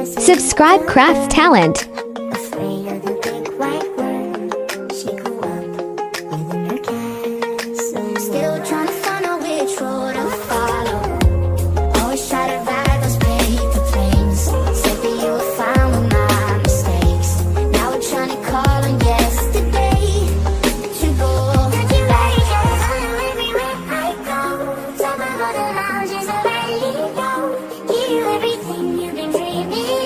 Subscribe Craftz Talent. Afraid of the big white word. She grew up within her castle. Still trying to find out which road to follow. Always try to ride those paper planes. Said that you were fine with my mistakes. Now we're trying to call on yesterday to go back. Everywhere I go, top of all the lounges, I let you go. Give you everything you've been dreaming.